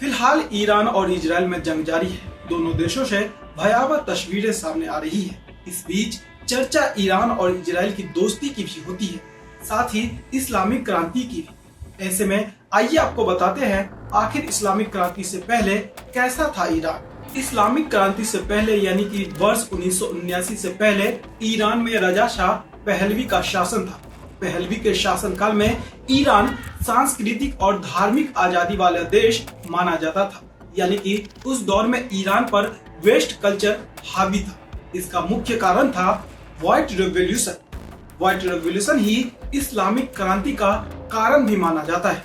फिलहाल ईरान और इजराइल में जंग जारी है। दोनों देशों से भयावह तस्वीरें सामने आ रही है। इस बीच चर्चा ईरान और इजराइल की दोस्ती की भी होती है, साथ ही इस्लामिक क्रांति की भी। ऐसे में आइए आपको बताते हैं आखिर इस्लामिक क्रांति से पहले कैसा था ईरान। इस्लामिक क्रांति से पहले यानी कि वर्ष 1979 से पहले ईरान में रजा शाह पहलवी का शासन था। पहलवी के शासनकाल में ईरान सांस्कृतिक और धार्मिक आजादी वाला देश माना जाता था, यानी कि उस दौर में ईरान पर वेस्ट कल्चर हावी था। इसका मुख्य कारण था व्हाइट रेवोल्यूशन। व्हाइट रेवोल्यूशन ही इस्लामिक क्रांति का कारण भी माना जाता है।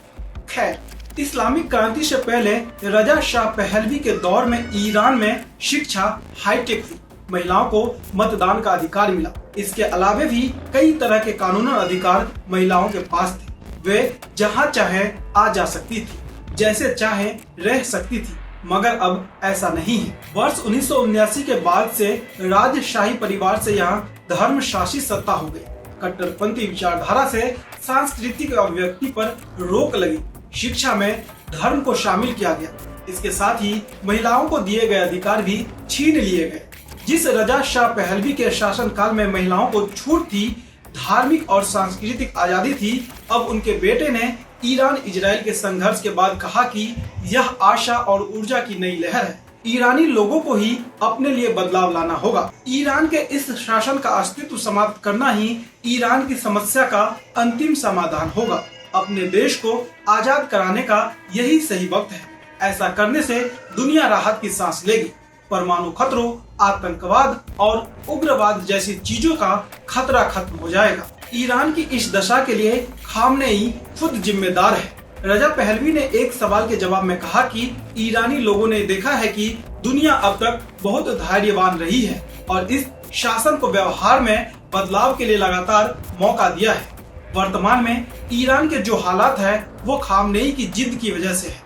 खैर, इस्लामिक क्रांति से पहले रजा शाह पहलवी के दौर में ईरान में शिक्षा हाईटेक थी। महिलाओं को मतदान का अधिकार मिला। इसके अलावे भी कई तरह के कानूनी अधिकार महिलाओं के पास थे। वे जहां चाहे आ जा सकती थी, जैसे चाहे रह सकती थी, मगर अब ऐसा नहीं है। वर्ष 1979 के बाद से राजशाही परिवार से यहाँ धर्म शासित सत्ता हो गई। कट्टरपंथी विचारधारा से सांस्कृतिक अभिव्यक्ति पर रोक लगी। शिक्षा में धर्म को शामिल किया गया। इसके साथ ही महिलाओं को दिए गए अधिकार भी छीन लिए गए। जिस रजा शाह पहलवी के शासनकाल में महिलाओं को छूट थी, धार्मिक और सांस्कृतिक आजादी थी, अब उनके बेटे ने ईरान इजराइल के संघर्ष के बाद कहा कि यह आशा और ऊर्जा की नई लहर है। ईरानी लोगों को ही अपने लिए बदलाव लाना होगा। ईरान के इस शासन का अस्तित्व समाप्त करना ही ईरान की समस्या का अंतिम समाधान होगा। अपने देश को आजाद कराने का यही सही वक्त है। ऐसा करने से दुनिया राहत की सांस लेगी। परमाणु खतरों, आतंकवाद और उग्रवाद जैसी चीजों का खतरा खत्म हो जाएगा। ईरान की इस दशा के लिए खामनेई खुद जिम्मेदार है। रजा पहलवी ने एक सवाल के जवाब में कहा कि ईरानी लोगों ने देखा है कि दुनिया अब तक बहुत धैर्यवान रही है और इस शासन को व्यवहार में बदलाव के लिए लगातार मौका दिया है। वर्तमान में ईरान के जो हालात है वो खामनेई की जिद की वजह से है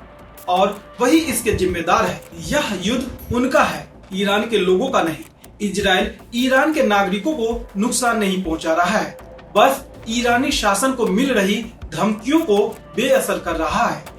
और वही इसके जिम्मेदार है। यह युद्ध उनका है, ईरान के लोगों का नहीं। इजराइल ईरान के नागरिकों को नुकसान नहीं पहुंचा रहा है, बस ईरानी शासन को मिल रही धमकियों को बेअसर कर रहा है।